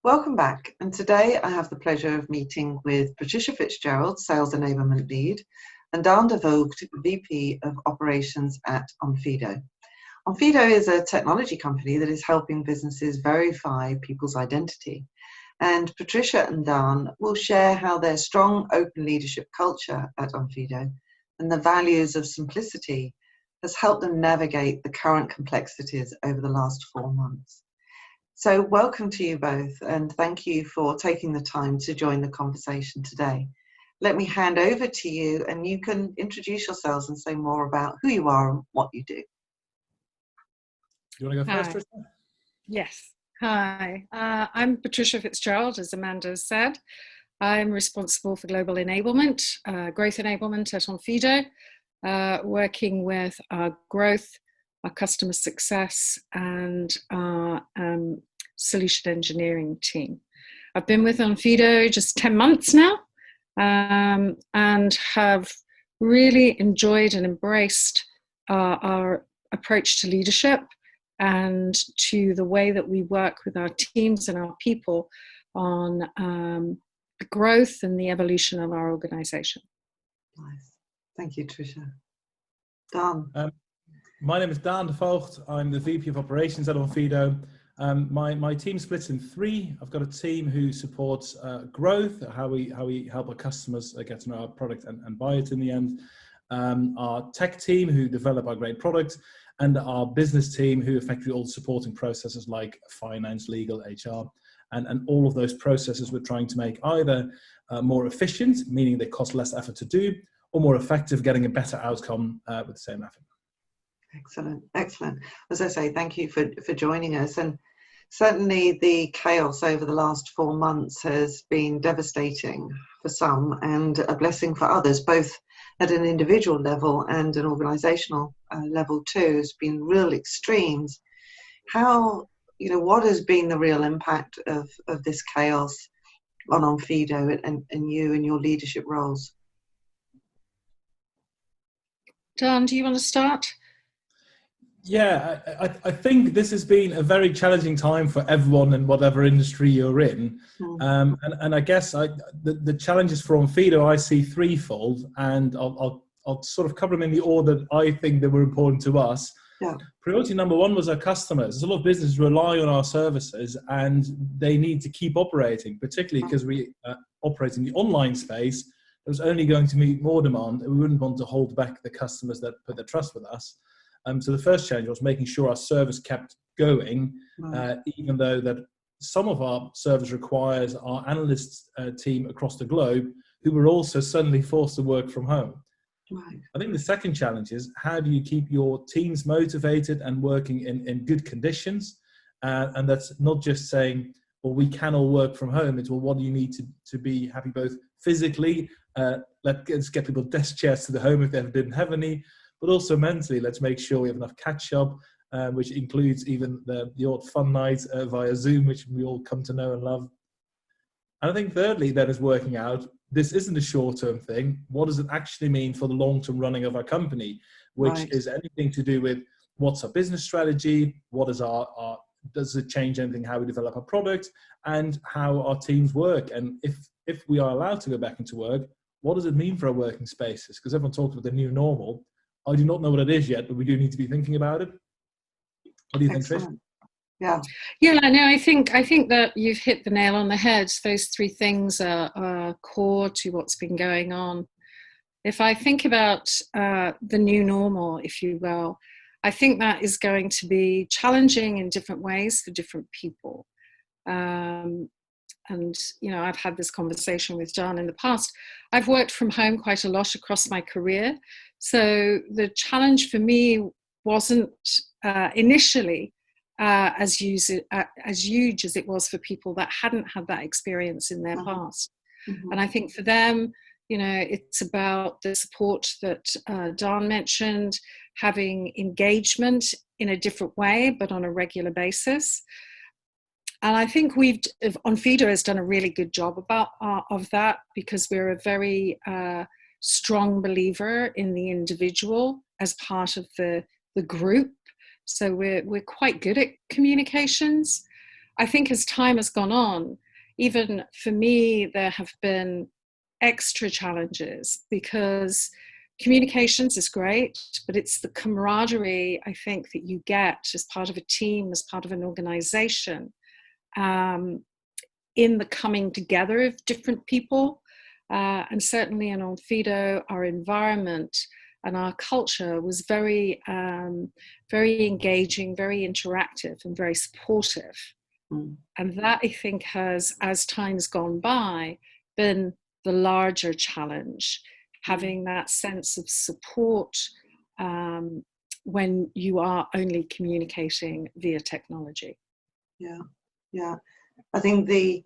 Welcome back, and today I have the pleasure of meeting with Patricia Fitzgerald, Sales Enablement Lead, and Daan de Voogd, VP of Operations at Onfido. Onfido is a technology company that is helping businesses verify people's identity. And Patricia and Daan will share how their strong open leadership culture at Onfido and the values of simplicity has helped them navigate the current complexities over the last 4 months. So welcome to you both, and thank you for taking the time to join the conversation today. Let me hand over to you, and you can introduce yourselves and say more about who you are and what you do. You want to go first, Tristan? Yes. Hi, I'm Patricia Fitzgerald, as Amanda said. I'm responsible for global enablement, growth enablement at Onfido, working with our growth, our customer success, and our solution engineering team. I've been with Onfido just 10 months now, and have really enjoyed and embraced our approach to leadership and to the way that we work with our teams and our people on the growth and the evolution of our organization. Nice. Thank you, Tricia. Daan. My name is Daan de Voogd. I'm the VP of Operations at Onfido. My team splits in 3. I've got a team who supports growth, how we help our customers get to know our product and buy it in the end. Our tech team who develop our great product, and our business team who effectively all supporting processes like finance, legal, HR, and all of those processes we're trying to make either more efficient, meaning they cost less effort to do, or more effective, getting a better outcome with the same effort. Excellent, excellent. As I say, thank you for joining us. And certainly the chaos over the last 4 months has been devastating for some and a blessing for others, both at an individual level and an organizational level too. It's been real extremes. How, what has been the real impact of this chaos on Onfido and you and your leadership roles? Daan, do you want to start? Yeah, I think this has been a very challenging time for everyone in whatever industry you're in. And I guess the challenges for Onfido I see threefold, and I'll sort of cover them in the order that I think that were important to us. Yeah. Priority number 1 was our customers. There's a lot of businesses rely on our services and they need to keep operating, particularly because we operate in the online space. There's only going to meet more demand, and we wouldn't want to hold back the customers that put their trust with us. So the first challenge was making sure our service kept going, even though that some of our service requires our analysts team across the globe who were also suddenly forced to work from home. Right. I think the second challenge is how do you keep your teams motivated and working in good conditions? And that's not just saying, well, we can all work from home. It's, well, what do you need to be happy both physically? Let's get people desk chairs to the home if they didn't have any. But also mentally, let's make sure we have enough catch-up, which includes even the odd fun night via Zoom, which we all come to know and love. And I think thirdly, that is working out, this isn't a short-term thing. What does it actually mean for the long-term running of our company, which is anything to do with what's our business strategy, what is does it change anything how we develop our product, and how our teams work? And if we are allowed to go back into work, what does it mean for our working spaces? Because everyone talks about the new normal. I do not know what it is yet, but we do need to be thinking about it. What do you think, Trish? Yeah. Yeah, no, I think that you've hit the nail on the head. Those 3 things are core to what's been going on. If I think about the new normal, if you will, I think that is going to be challenging in different ways for different people. And, I've had this conversation with Daan in the past. I've worked from home quite a lot across my career. So the challenge for me wasn't initially as huge as it was for people that hadn't had that experience in their past. And I think for them, it's about the support that Daan mentioned, having engagement in a different way, but on a regular basis. And I think Onfido has done a really good job of that, because we're a very strong believer in the individual as part of the group. So we're quite good at communications. I think as time has gone on, even for me, there have been extra challenges, because communications is great, but it's the camaraderie, I think, that you get as part of a team, as part of an organization, in the coming together of different people. And certainly in Onfido, our environment and our culture was very, very engaging, very interactive, and very supportive. Mm. And that, I think, has, as time's gone by, been the larger challenge, having that sense of support when you are only communicating via technology. Yeah, yeah. I think the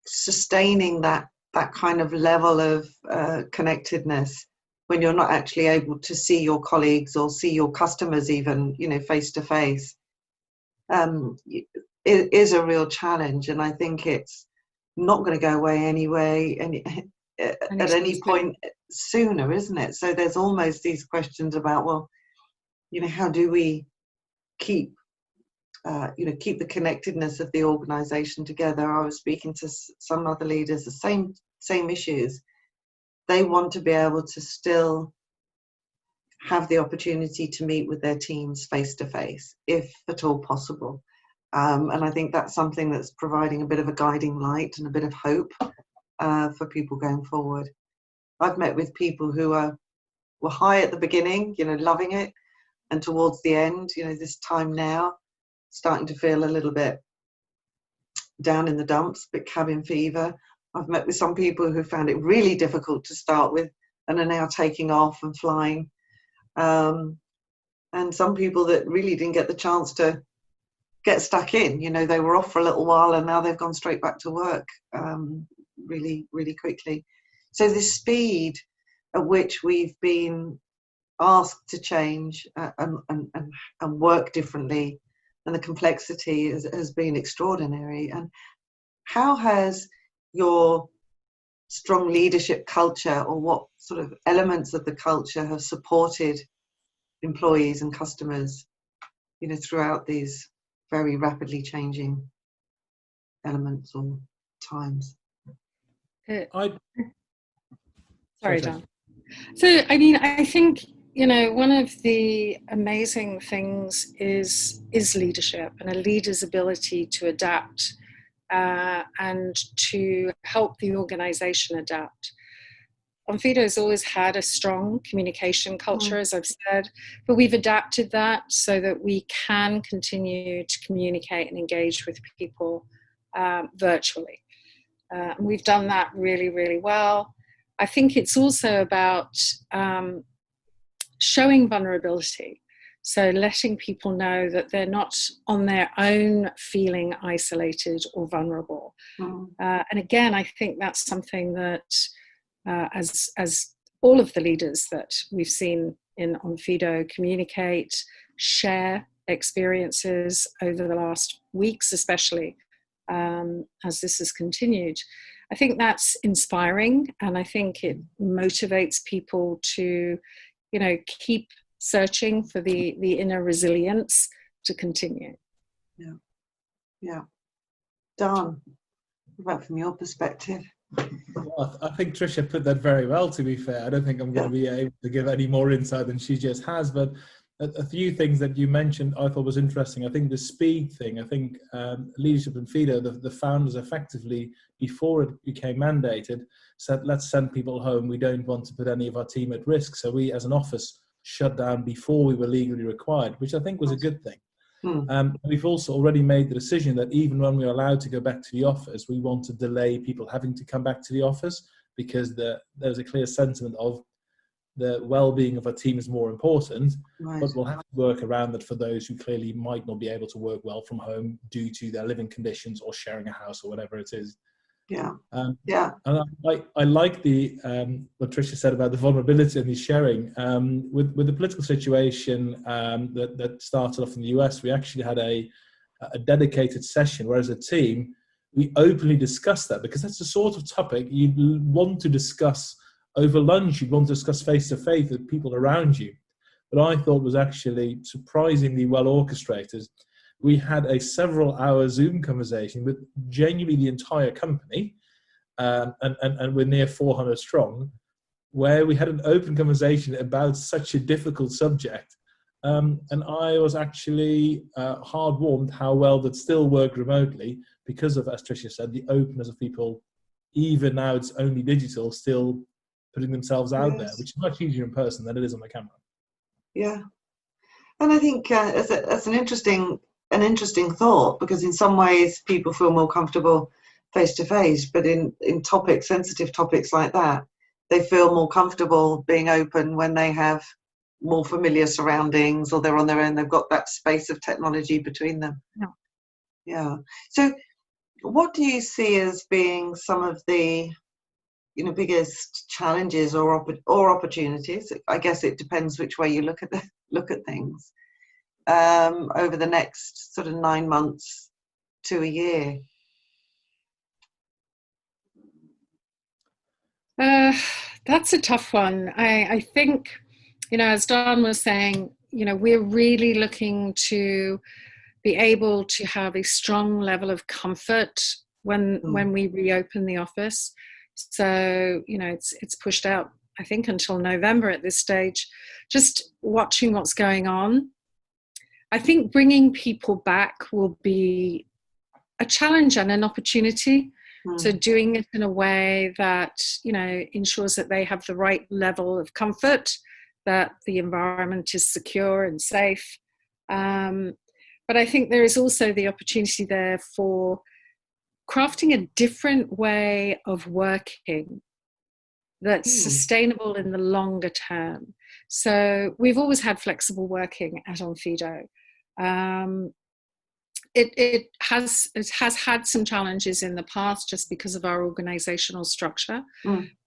sustaining that kind of level of connectedness when you're not actually able to see your colleagues or see your customers even, you know, face to face, it is a real challenge. And I think it's not going to go away anyway at any point sooner, isn't it? So there's almost these questions about, well, you know, how do we keep keep the connectedness of the organization together? I was speaking to some other leaders, the same issues. They want to be able to still have the opportunity to meet with their teams face to face, if at all possible. And I think that's something that's providing a bit of a guiding light and a bit of hope for people going forward. I've met with people who were high at the beginning, you know, loving it, and towards the end, you know, this time now, starting to feel a little bit down in the dumps, a bit cabin fever. I've met with some people who found it really difficult to start with and are now taking off and flying. And some people that really didn't get the chance to get stuck in, you know, they were off for a little while and now they've gone straight back to work really, really quickly. So the speed at which we've been asked to change and work differently, and the complexity has been extraordinary. And how has your strong leadership culture, or what sort of elements of the culture have supported employees and customers, you know, throughout these very rapidly changing elements or times? Sorry, Daan. So, I mean, I think, you know, one of the amazing things is leadership, and a leader's ability to adapt and to help the organization adapt. Onfido has always had a strong communication culture, as I've said, but we've adapted that so that we can continue to communicate and engage with people virtually. And we've done that really, really well. I think it's also about showing vulnerability. So letting people know that they're not on their own feeling isolated or vulnerable. And again, I think that's something that as all of the leaders that we've seen in Onfido communicate, share experiences over the last weeks, especially as this has continued. I think that's inspiring, and I think it motivates people to, you know, keep searching for the inner resilience to continue. Yeah, yeah. Daan, what about from your perspective? Well, I think Tricia put that very well, to be fair. I don't think I'm going to be able to give any more insight than she just has, but a few things that you mentioned I thought was interesting. I think the speed thing, I think leadership in Fido, the founders effectively, before it became mandated, said, let's send people home. We don't want to put any of our team at risk. So we, as an office, shut down before we were legally required, which I think was a good thing. We've also already made the decision that even when we're allowed to go back to the office, we want to delay people having to come back to the office, because there's a clear sentiment of the well-being of our team is more important, but we'll have to work around that for those who clearly might not be able to work well from home due to their living conditions or sharing a house or whatever it is. And I like the what Tricia said about the vulnerability and the sharing. With the political situation that started off in the US, we actually had a dedicated session where, as a team, we openly discussed that, because that's the sort of topic you'd want to discuss over lunch, you'd want to discuss face-to-face with people around you. But I thought was actually surprisingly well orchestrated. we had a several-hour Zoom conversation with genuinely the entire company, and we're near 400 strong, where we had an open conversation about such a difficult subject. And I was actually hard-warmed how well that still worked remotely because of, as Tricia said, the openness of people, even now it's only digital, still putting themselves out there, which is much easier in person than it is on the camera. Yeah. And I think that's an interesting thought, because in some ways people feel more comfortable face to face, but in sensitive topics like that, they feel more comfortable being open when they have more familiar surroundings, or they're on their own, they've got that space of technology between them. Yeah. So what do you see as being some of the biggest challenges or opportunities? I guess it depends which way you look at things, over the next sort of 9 months to a year. That's a tough one. I think, as Daan was saying, we're really looking to be able to have a strong level of comfort when we reopen the office. So, it's pushed out, I think, until November at this stage, just watching what's going on. I think bringing people back will be a challenge and an opportunity. So doing it in a way that, ensures that they have the right level of comfort, that the environment is secure and safe. But I think there is also the opportunity there for crafting a different way of working that's sustainable in the longer term. So we've always had flexible working at Onfido. It has had some challenges in the past just because of our organizational structure.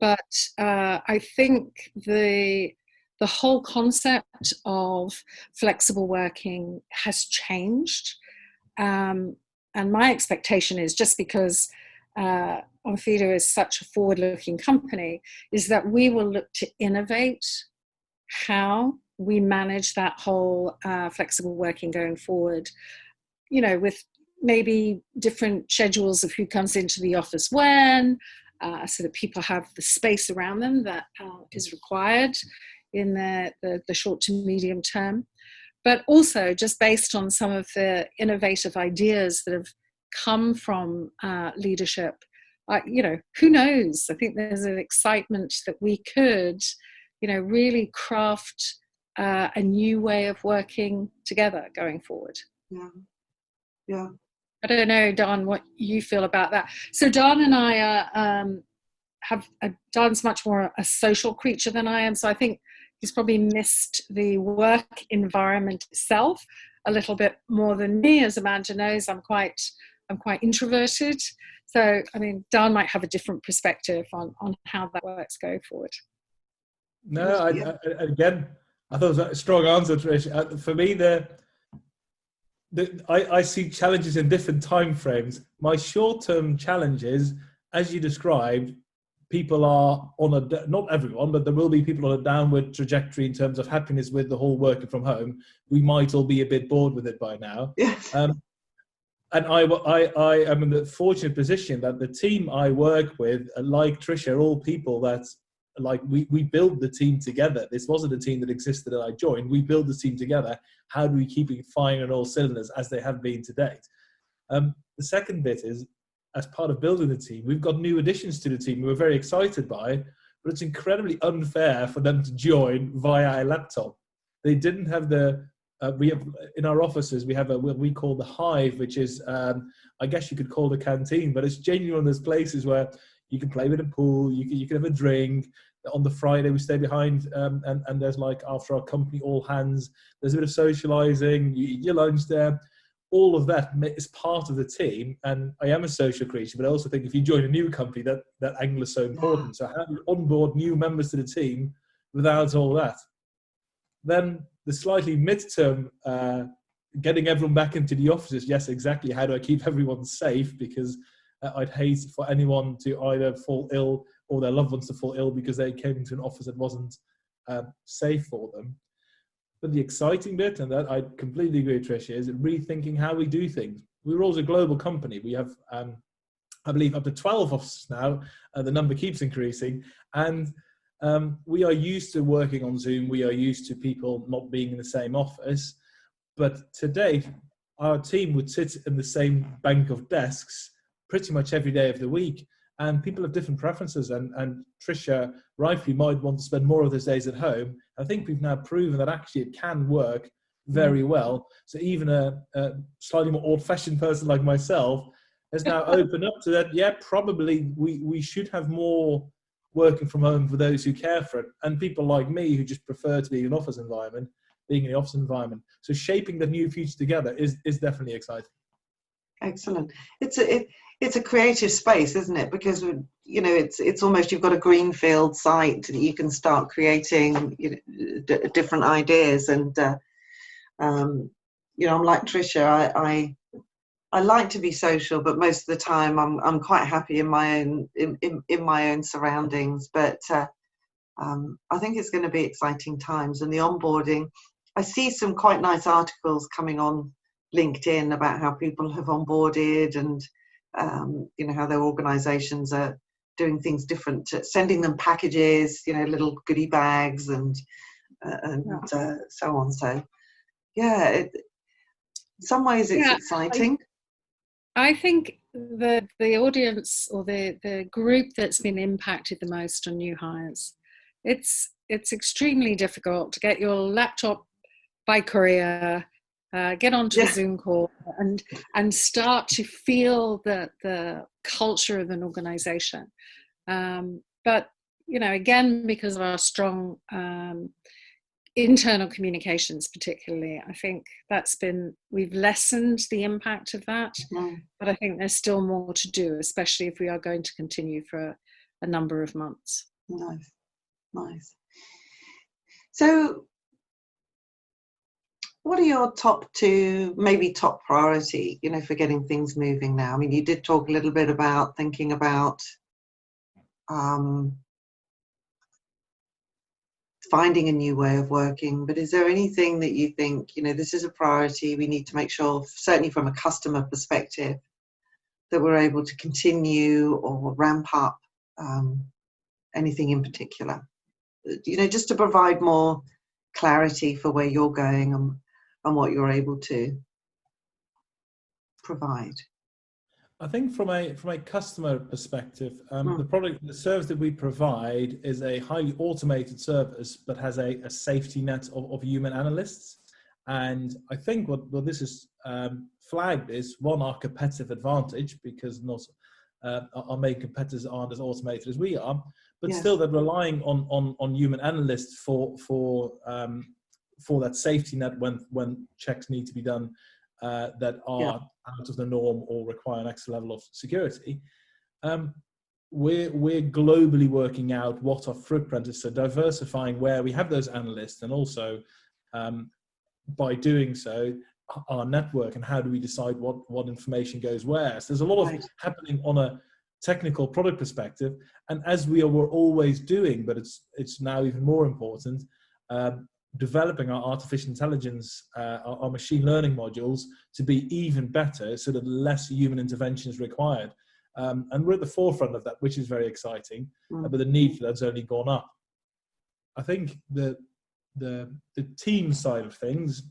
But I think the whole concept of flexible working has changed. And my expectation is, just because Onfido is such a forward-looking company, is that we will look to innovate how we manage that whole flexible working going forward, with maybe different schedules of who comes into the office when, so that people have the space around them that is required in the short to medium term. But also just based on some of the innovative ideas that have come from leadership, who knows? I think there's an excitement that we could, really craft a new way of working together going forward. Yeah. I don't know, Daan, what you feel about that. So Daan and I Daan's much more a social creature than I am. So I think he's probably missed the work environment itself a little bit more than me. As Amanda knows, I'm quite introverted. So, Daan might have a different perspective on how that works going forward. No, again, I thought it was a strong answer, Trish. For me, I see challenges in different time frames. My short-term challenges, as you described, people are on not everyone, but there will be people on a downward trajectory in terms of happiness with the whole working from home. We might all be a bit bored with it by now. Yes. And I am in the fortunate position that the team I work with, like Tricia, are all people that, like, we build the team together. This wasn't a team that existed and I joined. We build the team together. How do we keep it firing on all cylinders as they have been to date? The second bit is, as part of building the team, we've got new additions to the team we're very excited by, but it's incredibly unfair for them to join via a laptop. They didn't have we have in our offices, we have what we call the hive, which is, I guess you could call the canteen, but it's genuine. There's places where you can play with a pool, you can have a drink. On the Friday, we stay behind, and there's, like, after our company all hands, there's a bit of socializing, you eat your lunch there. All of that is part of the team, and I am a social creature, but I also think if you join a new company, that angle is so important. So how do you onboard new members to the team without all that? Then the slightly midterm, getting everyone back into the offices, yes, exactly. How do I keep everyone safe? Because I'd hate for anyone to either fall ill or their loved ones to fall ill because they came into an office that wasn't safe for them. But the exciting bit, and that I completely agree with Tricia, is rethinking how we do things. We're also a global company. We have, I believe, up to 12 of us now. The number keeps increasing. And we are used to working on Zoom. We are used to people not being in the same office. But today, our team would sit in the same bank of desks pretty much every day of the week. And people have different preferences. And Tricia rightfully might want to spend more of those days at home. I think we've now proven that actually it can work very well. So even a slightly more old-fashioned person like myself has now opened up to that. Yeah, probably we should have more working from home for those who care for it. And people like me who just prefer to be in an office environment, being in the office environment. So shaping the new future together is definitely exciting. Excellent. It's a creative space, isn't it? Because it's almost, you've got a greenfield site that you can start creating different ideas. And I'm like Tricia. I like to be social, but most of the time I'm quite happy in my own surroundings. But I think it's going to be exciting times, and the onboarding. I see some quite nice articles coming on LinkedIn about how people have onboarded, and how their organizations are doing things different, sending them packages, little goodie bags and so on. So yeah, in some ways it's exciting. I think the audience, or the group that's been impacted the most on new hires, it's extremely difficult to get your laptop by courier, get onto a Zoom call and start to feel the culture of an organization. But, again, because of our strong internal communications particularly, I think we've lessened the impact of that, but I think there's still more to do, especially if we are going to continue for a number of months. Nice. So what are your top two, maybe top priority, for getting things moving now? I mean, you did talk a little bit about thinking about finding a new way of working, but is there anything that you think, this is a priority, we need to make sure, certainly from a customer perspective, that we're able to continue or ramp up anything in particular? Just to provide more clarity for where you're going and what you're able to provide. I think from a customer perspective, the service that we provide is a highly automated service, but has a safety net of human analysts. And I think what this is flagged is, one, our competitive advantage, because not our main competitors aren't as automated as we are, but still they're relying on human analysts for that safety net when checks need to be done that are out of the norm or require an extra level of security. We're globally working out what our footprint is, so diversifying where we have those analysts, and also by doing so, our network, and how do we decide what information goes where. So there's a lot of happening on a technical product perspective, and as we're always doing, but it's now even more important, developing our artificial intelligence, our machine learning modules to be even better, so that less human intervention is required. And we're at the forefront of that, which is very exciting, but the need for that's only gone up. I think the team side of things,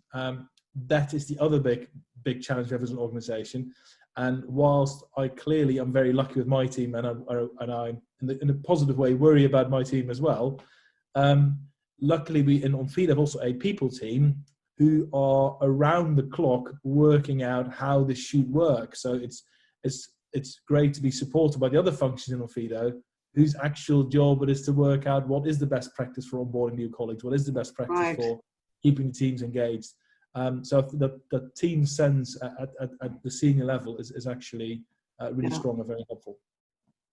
that is the other big challenge we have as an organization. And whilst I clearly am very lucky with my team, and I'm in a positive way worry about my team as well, luckily we in Onfido have also a people team who are around the clock working out how this should work. So it's great to be supported by the other functions in Onfido, whose actual job it is to work out what is the best practice for onboarding new colleagues, what is the best practice for keeping the teams engaged. So the team sense at the senior level is actually really strong and very helpful.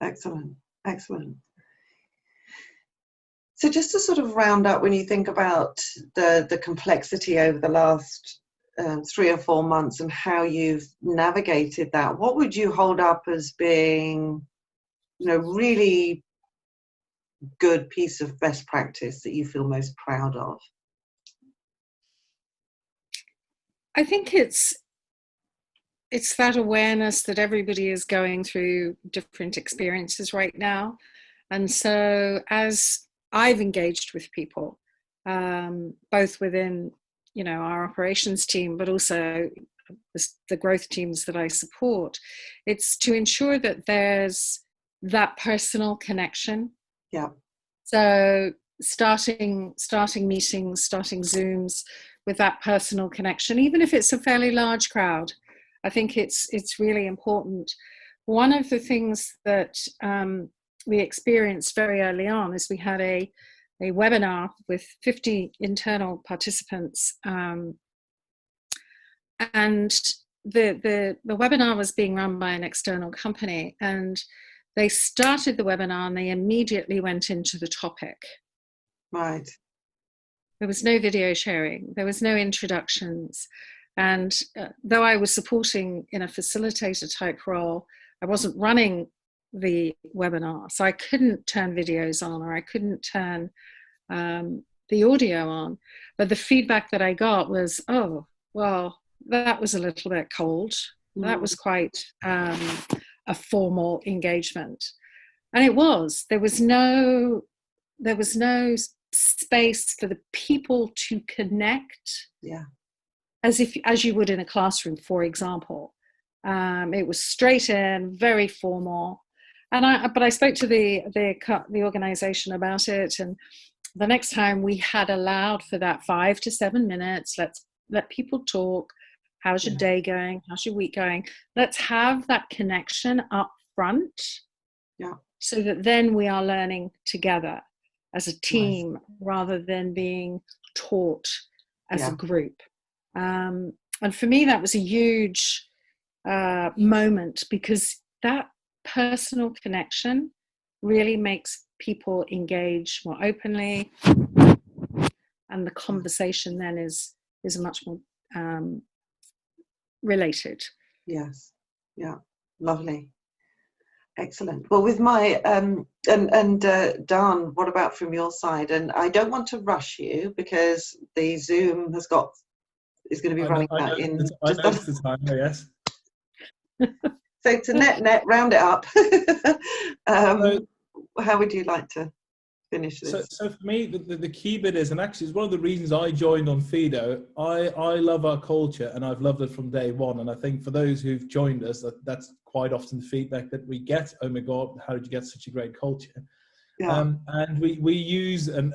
Excellent. So just to sort of round up, when you think about the complexity over the last 3 or 4 months and how you've navigated that, what would you hold up as being, really good piece of best practice that you feel most proud of? I think it's that awareness that everybody is going through different experiences right now. And so as I've engaged with people, both within, our operations team, but also the growth teams that I support, it's to ensure that there's that personal connection. Yeah. So starting meetings, starting Zooms with that personal connection, even if it's a fairly large crowd, I think it's really important. One of the things that we experienced very early on is we had a webinar with 50 internal participants, and the webinar was being run by an external company, and they started the webinar and they immediately went into the topic. Right. There was no video sharing, there was no introductions. And though I was supporting in a facilitator type role, I wasn't running the webinar. So I couldn't turn videos on, or I couldn't turn the audio on. But the feedback that I got was, oh, well, that was a little bit cold. That was quite a formal engagement. And it was. There was no space for the people to connect. Yeah. As you would in a classroom, for example. It was straight in, very formal. But I spoke to the organization about it, and the next time we had allowed for that 5 to 7 minutes. Let's let people talk. How's your day going? How's your week going? Let's have that connection up front. Yeah. So that then we are learning together as a team, rather than being taught as a group. And for me, that was a huge moment, because that personal connection really makes people engage more openly, and the conversation then is much more related. Yes. Yeah. Lovely. Excellent. Well, with my Daan, what about from your side? And I don't want to rush you, because the Zoom is going to be running out in just the time. Yes. So to net round it up. How would you like to finish this? So for me, the key bit is, and actually it's one of the reasons I joined Onfido. I love our culture, and I've loved it from day one. And I think for those who've joined us, that's quite often the feedback that we get. Oh my God, how did you get such a great culture? Yeah. And we use, and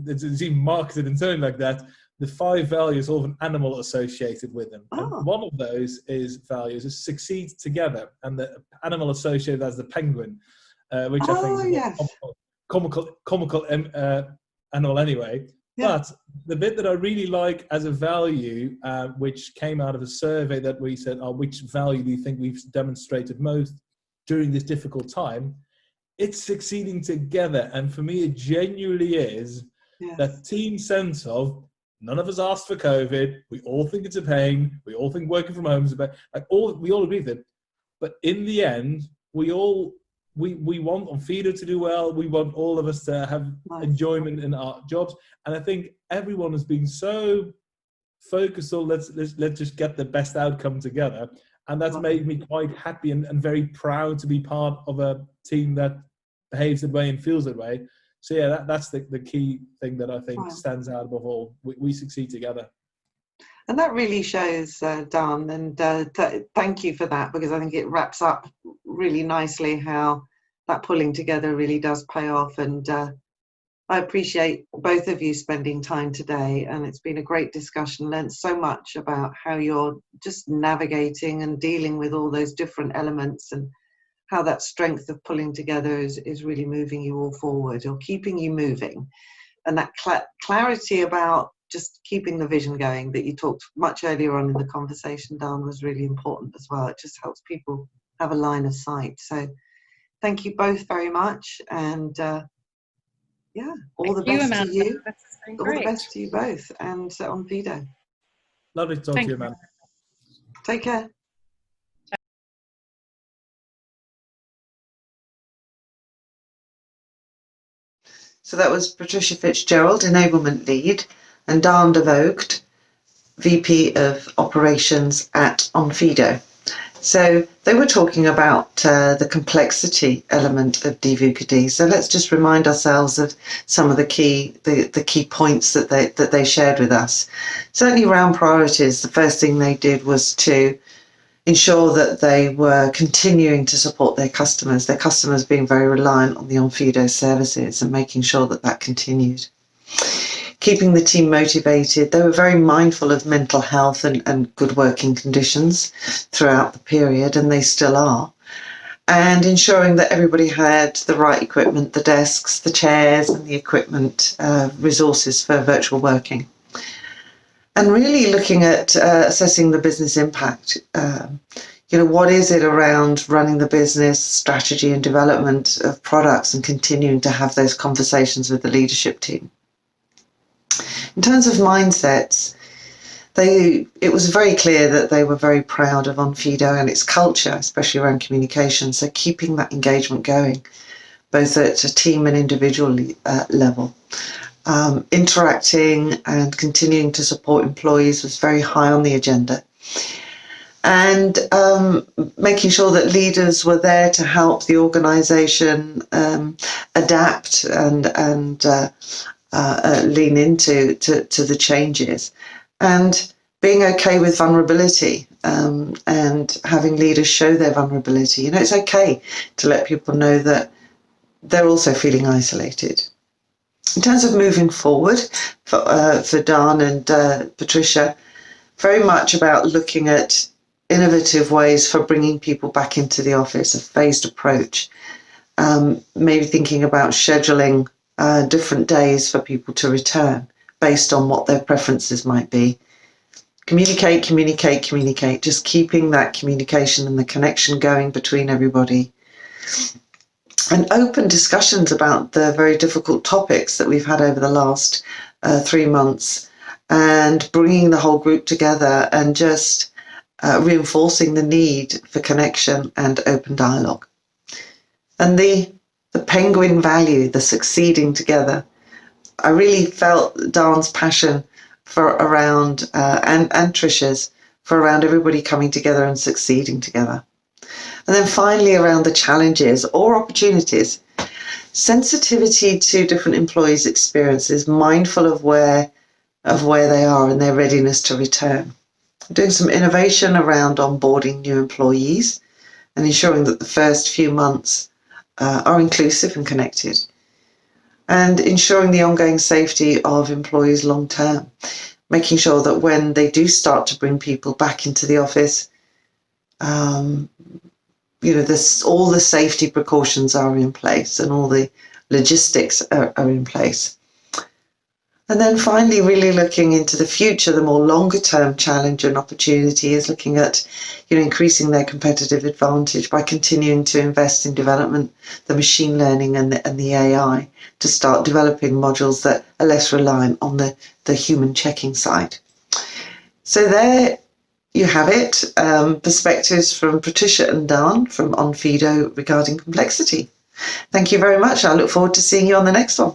it's even marketed and something like that, the 5 values of an animal associated with them. Oh. And one of those values is succeed together, and the animal associated as the penguin, which I think is a comical animal anyway. Yeah. But the bit that I really like as a value, which came out of a survey that we said, which value do you think we've demonstrated most during this difficult time? It's succeeding together. And for me, it genuinely is that team sense of, none of us asked for COVID. We all think it's a pain. We all think working from home is a pain. We all agree with it. But in the end, we want Onfido to do well. We want all of us to have enjoyment in our jobs. And I think everyone has been so focused on let's just get the best outcome together. And that's made me quite happy and very proud to be part of a team that behaves that way and feels that way. So yeah, that's the key thing that I think stands out above all. We succeed together. And that really shows, Daan, and thank you for that, because I think it wraps up really nicely how that pulling together really does pay off. And I appreciate both of you spending time today, and it's been a great discussion. Learned so much about how you're just navigating and dealing with all those different elements, and how that strength of pulling together is really moving you all forward, or keeping you moving. And that clarity about just keeping the vision going that you talked much earlier on in the conversation, Daan, was really important as well. It just helps people have a line of sight. So thank you both very much. And all the best to you. All the best to you both, and Onfido. Lovely to talk to you, Amanda. Take care. So that was Patricia Fitzgerald, Enablement Lead, and Daan de Voogd, VP of Operations at Onfido. So they were talking about the complexity element of D-VUCAD. So let's just remind ourselves of some of the key points that they shared with us. Certainly around priorities, the first thing they did was to ensure that they were continuing to support their customers being very reliant on the Onfido services, and making sure that that continued. Keeping the team motivated, they were very mindful of mental health and good working conditions throughout the period, and they still are. And ensuring that everybody had the right equipment, the desks, the chairs, and the equipment, resources for virtual working. And really looking at assessing the business impact. What is it around running the business, strategy and development of products, and continuing to have those conversations with the leadership team. In terms of mindsets, it was very clear that they were very proud of Onfido and its culture, especially around communication. So keeping that engagement going, both at a team and individual level. Interacting and continuing to support employees was very high on the agenda. And making sure that leaders were there to help the organisation adapt and lean into the changes. And being okay with vulnerability, and having leaders show their vulnerability. It's okay to let people know that they're also feeling isolated. In terms of moving forward, for Daan and Patricia, very much about looking at innovative ways for bringing people back into the office, a phased approach. Maybe thinking about scheduling different days for people to return based on what their preferences might be. Communicate, just keeping that communication and the connection going between everybody. And open discussions about the very difficult topics that we've had over the last 3 months, and bringing the whole group together and just reinforcing the need for connection and open dialogue. And the penguin value, the succeeding together. I really felt Daan's passion for around, and Trisha's, for around everybody coming together and succeeding together. And then finally, around the challenges or opportunities, sensitivity to different employees' experiences, mindful of where they are and their readiness to return. Doing some innovation around onboarding new employees and ensuring that the first few months are inclusive and connected. And ensuring the ongoing safety of employees long term, making sure that when they do start to bring people back into the office, all the safety precautions are in place and all the logistics are in place. And then finally, really looking into the future, the more longer term challenge and opportunity is looking at, increasing their competitive advantage by continuing to invest in development, the machine learning and the AI, to start developing modules that are less reliant on the human checking side. So there you have it, perspectives from Patricia and Daan from Onfido regarding complexity. Thank you very much. I look forward to seeing you on the next one.